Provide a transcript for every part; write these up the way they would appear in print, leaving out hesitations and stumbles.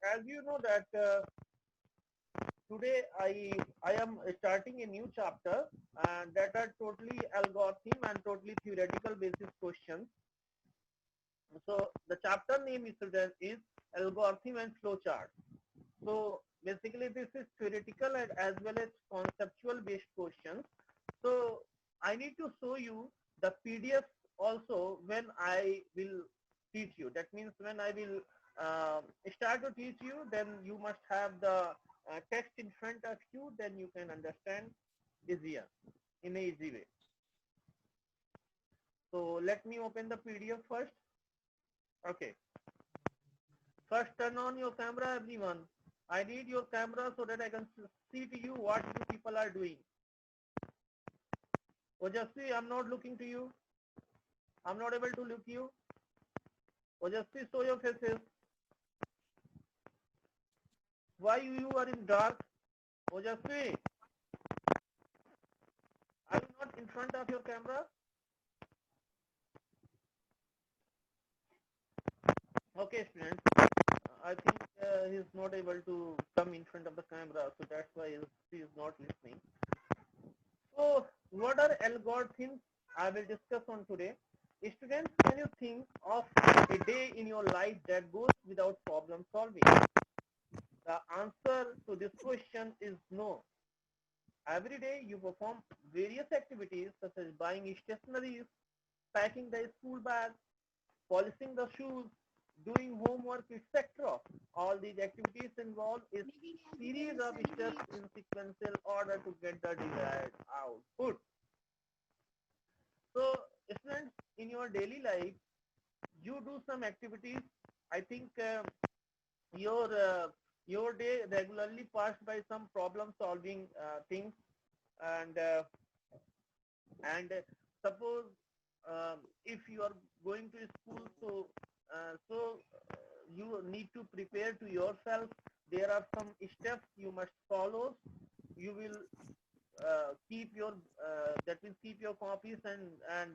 as you know that today I am starting a new chapter and that are totally algorithm and totally theoretical basis questions. So the chapter name is algorithm and flowchart. So basically this is theoretical and as well as conceptual based questions. So I need to show you the PDF also when I will teach you. That means when I will start to teach you, then you must have the text in front of you, then you can understand easier, in an easy way. So let me open the PDF first. Okay. First turn on your camera everyone. I need your camera so that I can see to you what you people are doing. Ojasvi, I'm not looking to you. I'm not able to look you. Ojasvi, show your faces. Why you are in dark? Ojasvi, are you not in front of your camera? Okay, students. I think he's not able to come in front of the camera, so that's why he is not listening. So, what are algorithms? I will discuss on today. Students, can you think of a day in your life that goes without problem solving? The answer to this question is no. Every day you perform various activities such as buying stationeries, packing the school bag, polishing the shoes, doing homework, etc. All these activities involve a series of steps in sequential order to get the desired output. So, students, in your daily life, you do some activities. I think your uh, your day regularly passed by some problem solving things, and suppose if you are going to school, so you need to prepare to yourself. There are some steps you must follow. You will keep your that means keep your copies and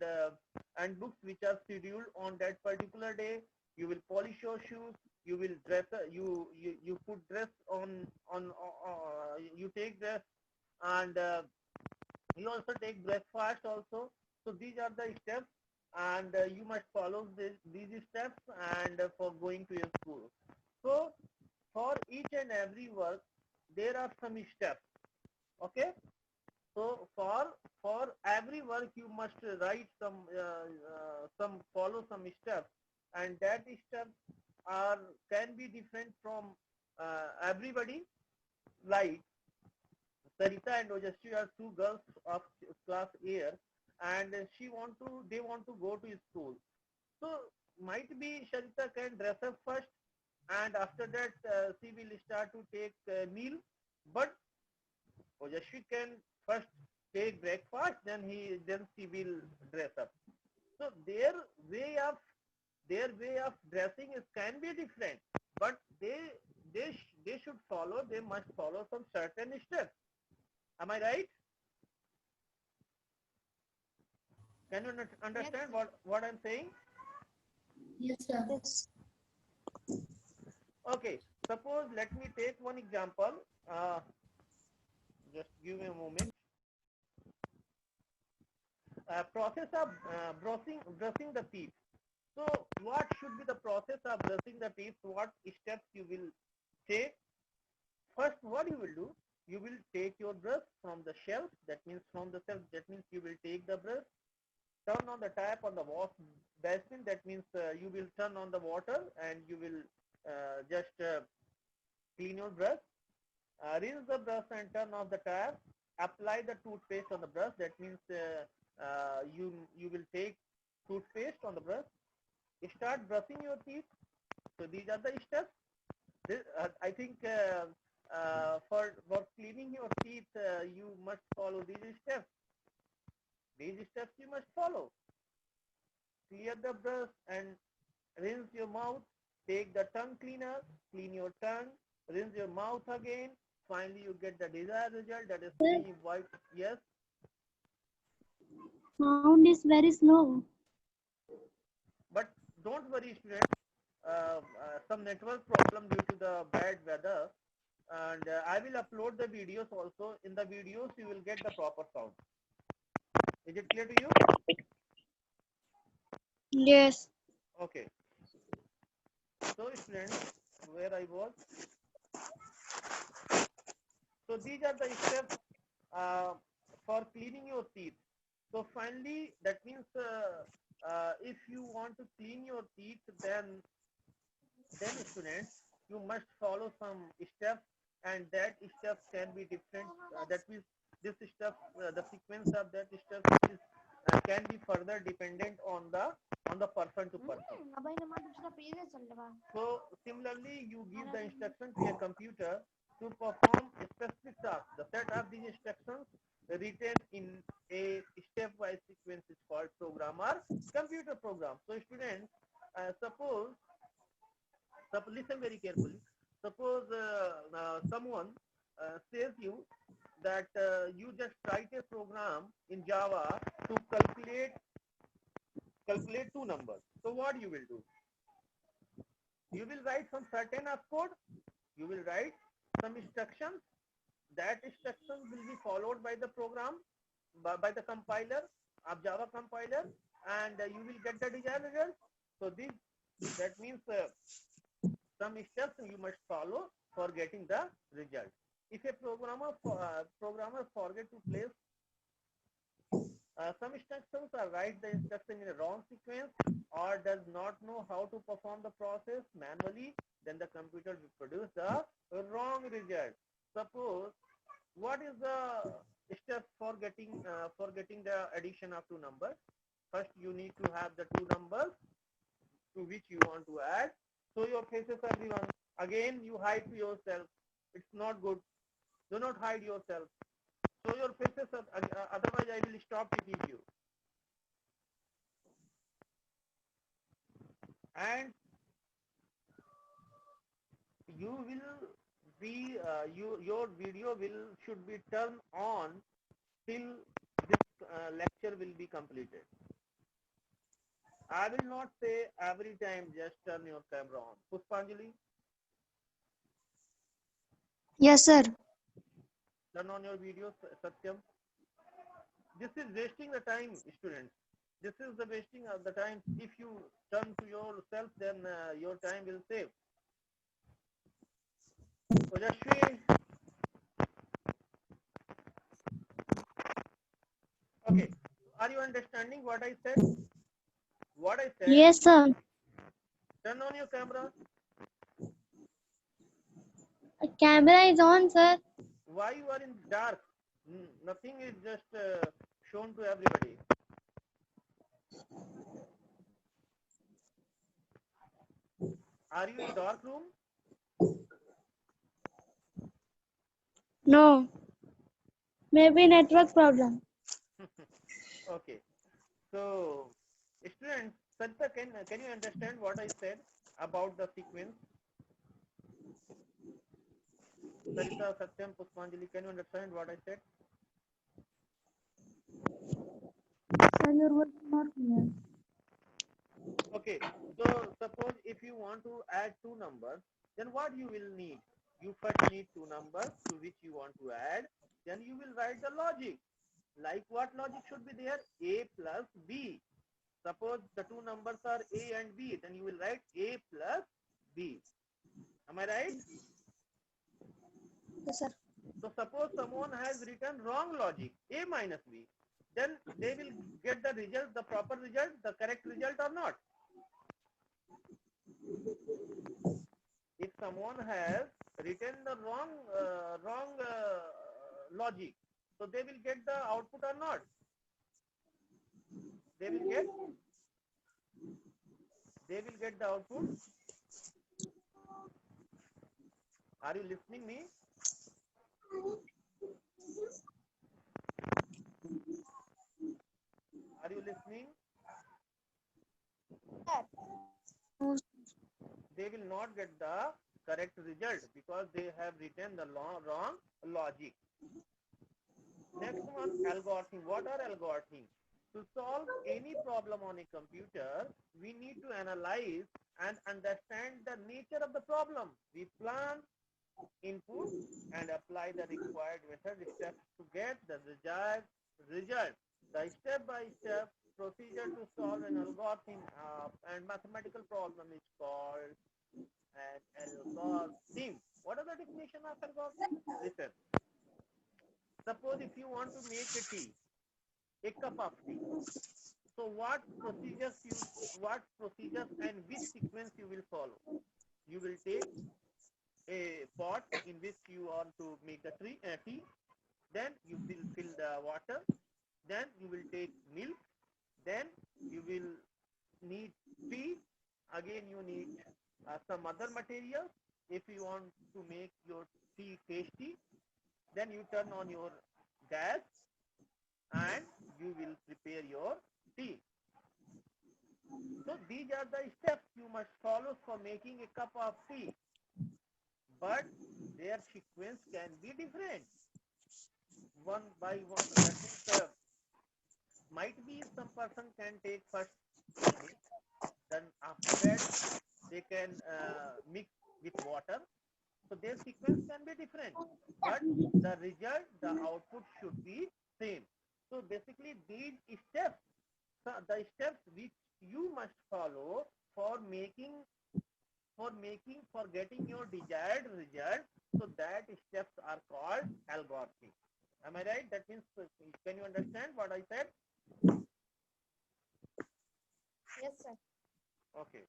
books which are scheduled on that particular day. You will polish your shoes. You will dress. You put dress on. You take dress and you also take breakfast also. So these are the steps, and you must follow these steps and for going to your school. So for each and every work, there are some steps. Okay. So for every work you must write some follow some steps, and that steps are can be different from everybody. Like Sarita and Ojasvi are two girls of class A, and they want to go to school. So might be Sarita can dress up first, and after that she will start to take meal. But Ojasvi can first take breakfast, then she will dress up. So way of their way of dressing is can be different, but they should follow. They must follow some certain steps. Am I right? Can you understand what I'm saying? Yes, sir. Yes. Okay. Suppose let me take one example. Just give me a moment. Process of brushing the teeth. So what should be the process of brushing the teeth? What steps you will take? First, what you will do? You will take your brush from the shelf. That means from the shelf. That means you will take the brush, turn on the tap on the wash basin. That means you will turn on the water and you will just clean your brush. Rinse the brush and turn off the tap. Apply the toothpaste on the brush. That means you will take toothpaste on the brush. Start brushing your teeth. So these are the steps. I think for cleaning your teeth, you must follow these steps. These steps you must follow. Clear the brush and rinse your mouth. Take the tongue cleaner, clean your tongue, rinse your mouth again. Finally, you get the desired result, that is clean white. Yes. Sound is very slow. But don't worry, students. some network problem due to the bad weather, and I will upload the videos also. In the videos, you will get the proper sound. Is it clear to you? Yes. Okay. So students, where I was. So these are the steps uh, for cleaning your teeth. So finally, that means if you want to clean your teeth, then students, you must follow some steps, and that steps can be different. That means this steps, the sequence of that steps is can be further dependent on the person to person. So similarly, you give the instruction to a computer to perform a specific task. The set of these instructions written in a stepwise sequence is called program or computer program. So students, suppose listen very carefully. Suppose someone says you that you just write a program in Java to calculate two numbers. So what you will do? You will write some certain of code. You will write some instructions. That instructions will be followed by the program, by the compiler of Java compiler, and you will get the desired result. So that means some steps you must follow for getting the result. If a programmer forget to place some instructions or write the instruction in a wrong sequence or does not know how to perform the process manually, then the computer will produce the wrong result. Suppose, what is the step for getting the addition of two numbers? First, you need to have the two numbers to which you want to add. So your faces are given. Again, you hide yourself. It's not good. Do not hide yourself. Show your faces, otherwise I will stop the video. And you will be, your video should be turned on till this lecture will be completed. I will not say every time just turn your camera on. Pushpanjali, Yes, sir. turn on your video, Satyam. This is wasting the time, students. This is the wasting of the time. If you turn to yourself, then your time will save. Ojashwi. Okay. Are you understanding what I said? What I said? Yes, sir. Turn on your camera. Camera is on, sir. Why you are in dark? Nothing is just shown to everybody. Are you in dark room? No. Maybe network problem. Okay. So, students, Satya, can you understand what I said about the sequence? Sarita, Satyam, Pushpanjali, can you understand what I said? Sir, your voice is not clear. Okay. So, suppose if you want to add two numbers, then what you will need? You first need two numbers to which you want to add. Then you will write the logic. Like what logic should be there? A plus B. Suppose the two numbers are A and B, then you will write A plus B. Am I right? Yes, sir. So suppose someone has written wrong logic, A minus B, then they will get the result, the proper result, the correct result or not. If someone has written the wrong logic, so they will get the output or not. They will get the output. Are you listening me? Are you listening? They will not get the correct result because they have written the wrong logic. Next one, algorithm. What are algorithms? To solve any problem on a computer, we need to analyze and understand the nature of the problem. We plan input and apply the required method steps to get the desired result. The step-by-step procedure to solve an algorithm and mathematical problem is called an algorithm. What are the definition of algorithm? Listen. Suppose if you want to make a tea, a cup of tea. So what procedures and which sequence you will follow? You will take a pot in which you want to make the tea. Then you will fill the water. Then you will take milk. Then you will need tea. Again you need some other materials. If you want to make your tea tasty, then you turn on your gas and you will prepare your tea. So these are the steps you must follow for making a cup of tea. But their sequence can be different. One by one. That means, might be some person can take first milk, then after that they can mix with water. So their sequence can be different, but the result, the output should be same. So basically these steps, the steps which you must follow for getting your desired result, so that steps are called algorithm. Am I right? That means, can you understand what I said? Yes, sir. Okay.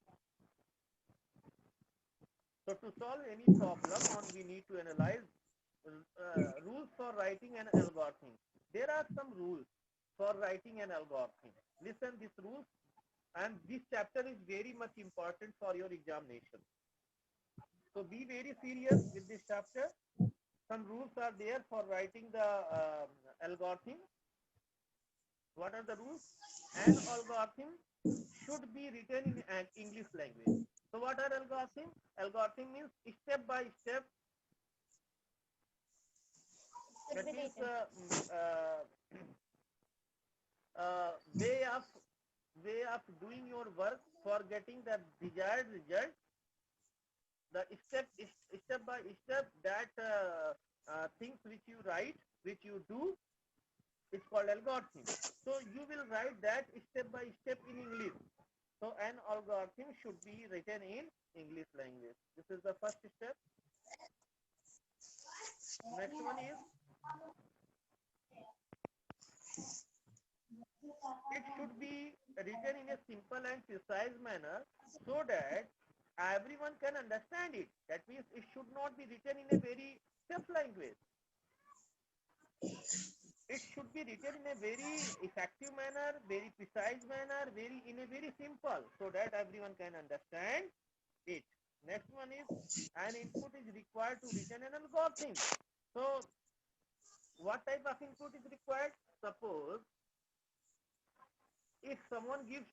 So to solve any problem, we need to analyze rules for writing an algorithm. There are some rules for writing an algorithm. Listen these rules, and this chapter is very much important for your examination. So be very serious with this chapter. Some rules are there for writing the algorithm. What are the rules? An algorithm should be written in an English language. So what are algorithm? Algorithm means step by step. That means way of doing your work for getting the desired result. The step by step that things which you write, which you do, it's called algorithm. So you will write that step by step in English. So an algorithm should be written in English language. This is the first step. Next one is, it should be written in a simple and precise manner so that everyone can understand it. That means it should not be written in a very tough language. It should be written in a very effective manner, very precise manner, in a very simple, so that everyone can understand it. Next one is, an input is required to written an algorithm. So what type of input is required? Suppose if someone give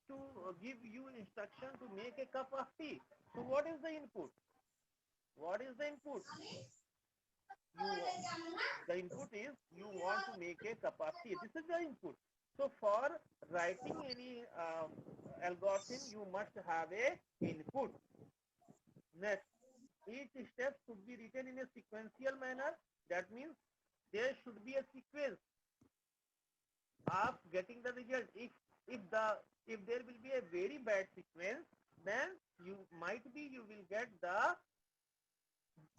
you instruction to make a cup of tea, so what is the input? What is the input? The input is you want to make a cup of tea. This is the input. So for writing any algorithm, you must have a input. Next, each step should be written in a sequential manner. That means there should be a sequence of getting the result. If there will be a very bad sequence, then you will get the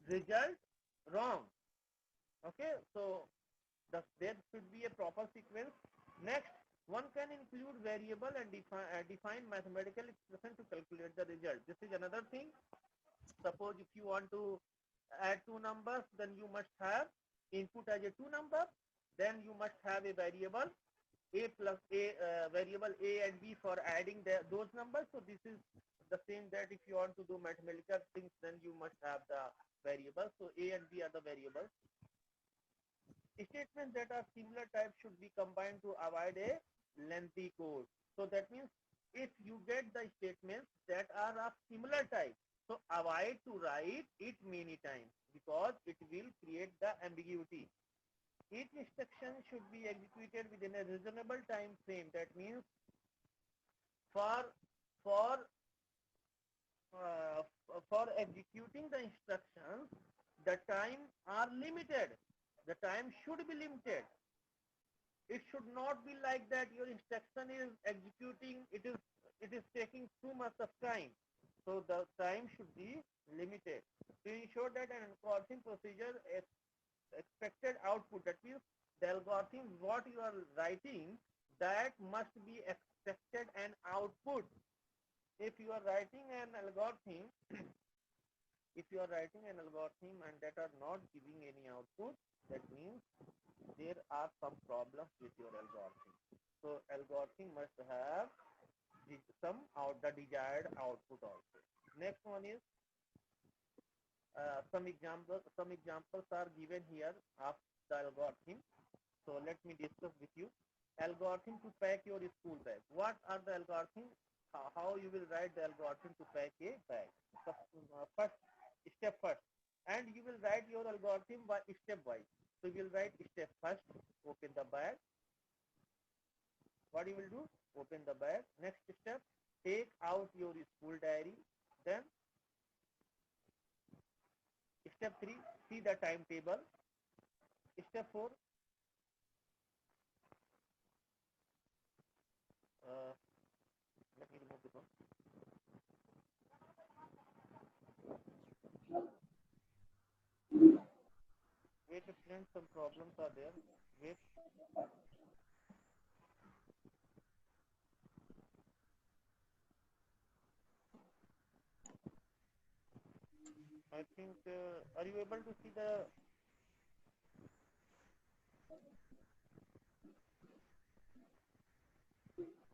result wrong. Okay, so there should be a proper sequence. Next, one can include variable and define mathematical expression to calculate the result. This is another thing. Suppose if you want to add two numbers, then you must have input as a two number. Then you must have a variable a plus a, variable a and b for adding those numbers. So this is the same that if you want to do mathematical things, then you must have the variables. So a and b are the variables. Statements that are similar type should be combined to avoid a lengthy code. So that means if you get the statements that are of similar type, so avoid to write it many times because it will create the ambiguity. Each instruction should be executed within a reasonable time frame. That means for for executing the instructions, the time are limited. The time should be limited. It should not be like that your instruction is executing, it is taking too much of time. So the time should be limited. To ensure that an algorithm procedure expected output, that means the algorithm what you are writing, that must be expected an output. If you are writing an algorithm, if you are writing an algorithm and that are not giving any output, that means there are some problems with your algorithm. So algorithm must have the desired output also. Next one is some examples. Some examples are given here of the algorithm. So let me discuss with you. Algorithm to pack your school bag. What are the algorithm? How you will write the algorithm to pack a bag? First step first, and you will write your algorithm by step wise. So you will write step first. Open the bag. What you will do? Open the bag. Next step, take out your school diary. Then step 3, see the timetable. Step 4, let me remove this one. Wait, friends, some problems are there. Wait. I think, are you able to see the...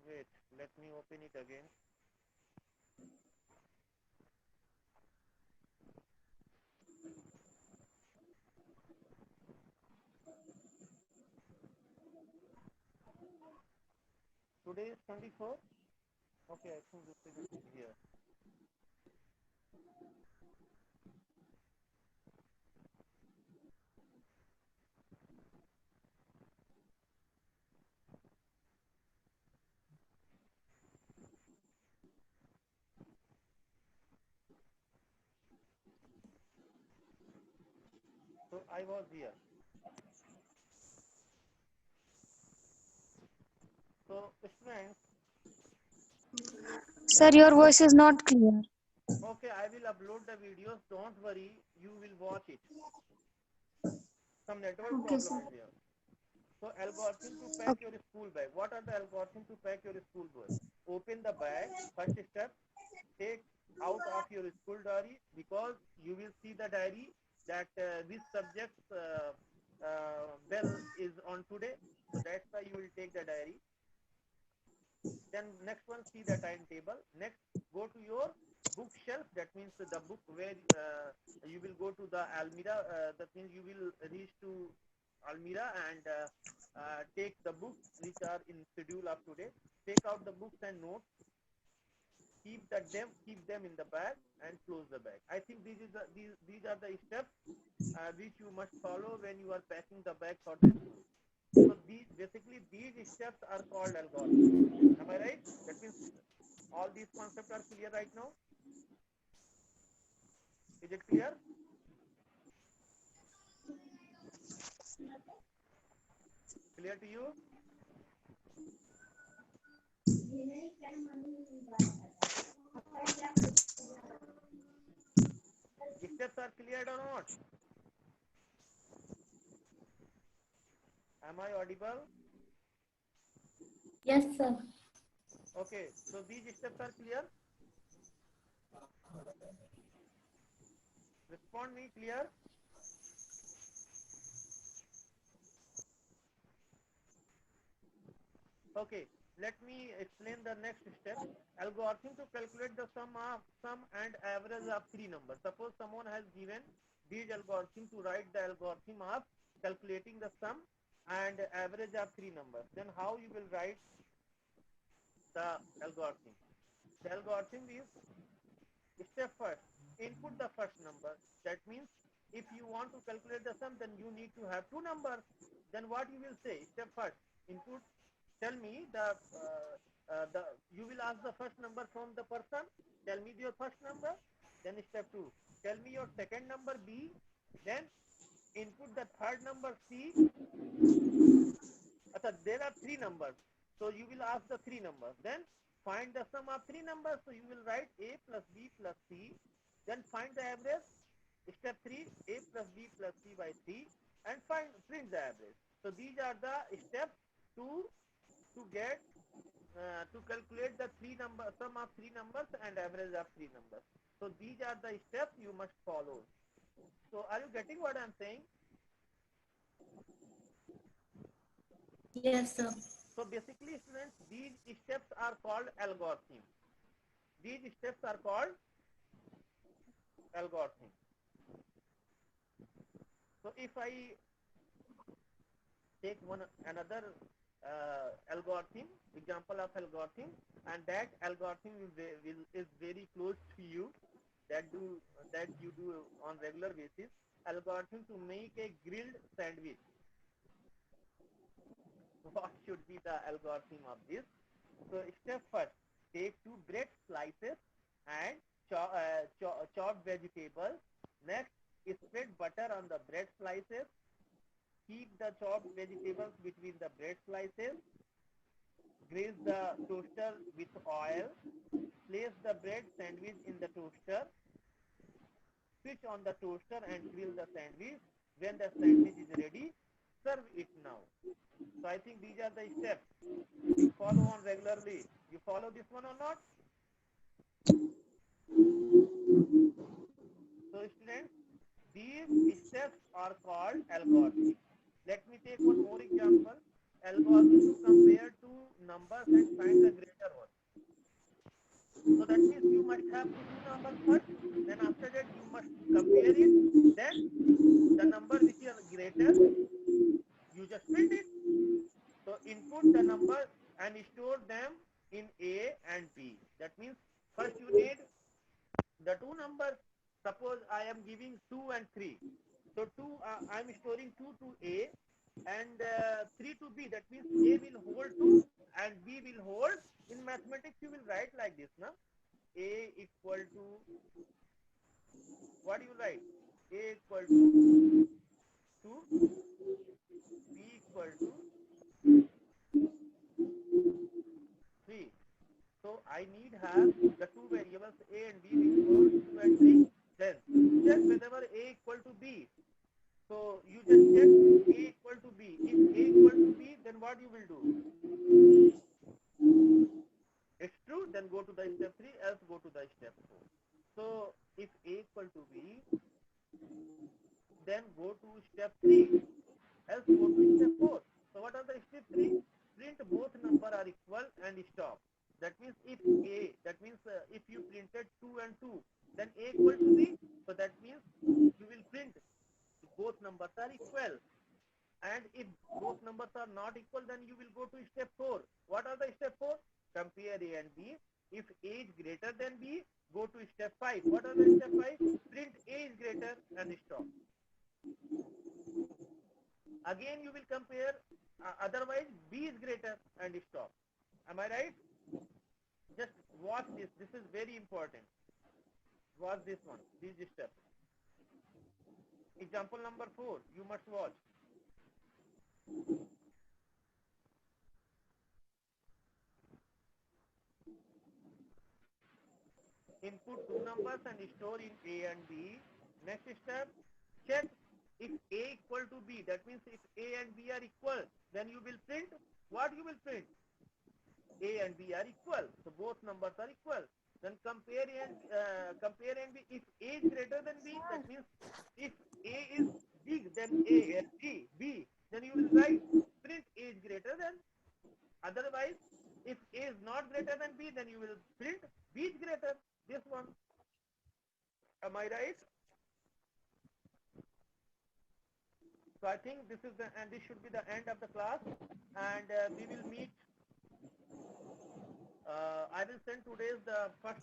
Wait, let me open it again. Today is 24. Okay, I think this is here. So I was here. So students, Sir, your voice is not clear. okay, I will upload the videos. Don't worry, you will watch it. Some network problem is there. So algorithm to pack your school bag. What are the algorithm to pack your school bag? Open the bag. First step, take out of your school diary, because you will see the diary that this subject's bell is on today. So that's why you will take the diary. Then next one, see the timetable. Next, go to your bookshelf. That means the book where you will go to the Almira. That means you will reach to Almira and take the books which are in schedule of today. Take out the books and notes. Keep them in the bag and close the bag. I think these are the steps which you must follow when you are packing the bag for the school. So these steps are called algorithm. Am I right? That means all these concepts are clear right now. Is it clear? Clear to you? Steps are cleared or not? Am I audible? Yes, sir. Okay, so these steps are clear? Respond me, clear? Okay, let me explain the next step. Algorithm to calculate the sum and average of three numbers. Suppose someone has given these algorithm to write the algorithm of calculating the sum and average of three numbers. Then how you will write the algorithm? The algorithm is step first, input the first number. That means if you want to calculate the sum, then you need to have two numbers. Then what you will say? Step first, input. Tell me you will ask the first number from the person. Tell me your first number. Then step 2. Tell me your second number B. Then input the third number C. There are three numbers. So you will ask the three numbers. Then find the sum of three numbers. So you will write A plus B plus C. Then find the average. Step 3, A plus B plus C by 3. And print the average. So these are the steps to get to calculate the sum of three numbers and average of three numbers. So these are the steps you must follow. So are you getting what I am saying? Yes, sir. So basically, students, these steps are called algorithm. These steps are called algorithm. So if I take another algorithm, example of algorithm, and that algorithm is very close to you, that you do on regular basis. Algorithm to make a grilled sandwich. What should be the algorithm of this? So step first, take 2 bread slices and chopped vegetables. Next, spread butter on the bread slices. Keep the chopped vegetables between the bread slices. Grease the toaster with oil. Place the bread sandwich in the toaster. Switch on the toaster and grill the sandwich. When the sandwich is ready, serve it now. So I think these are the steps you follow on regularly. You follow this one or not? So students, these steps are called algorithm. Let me take one more example. Algorithm to compare two numbers and find the greater one. So that means you must have to do numbers first. Then after that you must compare it. Then the number which is greater, you just print it. So input the number and store them in A and B. That means first you need the two numbers. Suppose I am giving 2 and 3. So I am storing 2 to A and 3 to B. That means A will hold 2 and B will hold. In mathematics you will write like this, na? A equal to, what do you write? A equal to 2, B equal to 3. So I need have the two variables A and B which holds 2 and 3. Then check whenever A equal to B. So you just check A equal to B. If A equal to B, then what you will do? It's true, then go to the step 3, else go to the step 4. So if A equal to B, then go to step 3, else go to step 4. So what are the step 3? Print both number are equal and stop. That means if if you printed 2 and 2, then A equal to B. So that means you will print both numbers are equal. And if both numbers are not equal, then you will go to step 4. What are the step 4? Compare A and B. If A is greater than B, go to step 5. What are the step 5? Print A is greater and stop. Again you will compare, otherwise B is greater and stop. Am I right? Just watch this. This is very important. Watch this one, these steps. Example number 4, you must watch. Input two numbers and store in A and B. Next step, check if A equal to B. That means if A and B are equal, then you will print, what you will print? A and B are equal, so both numbers are equal. Then compare and B. If A is greater than B, that means if A is big than B, then you will write print A is greater than. Otherwise, if A is not greater than B, then you will print B is greater. This one. Am I right? So I think this should be the end of the class, and we will meet. I will send today's the first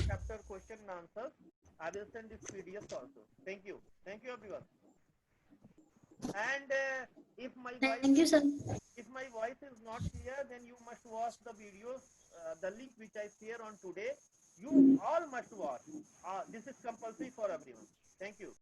chapter question and answers. I will send this PDF also. Thank you everyone. And if my voice is not clear, then you must watch the videos, the link which I share on today. You all must watch. This is compulsory for everyone. Thank you.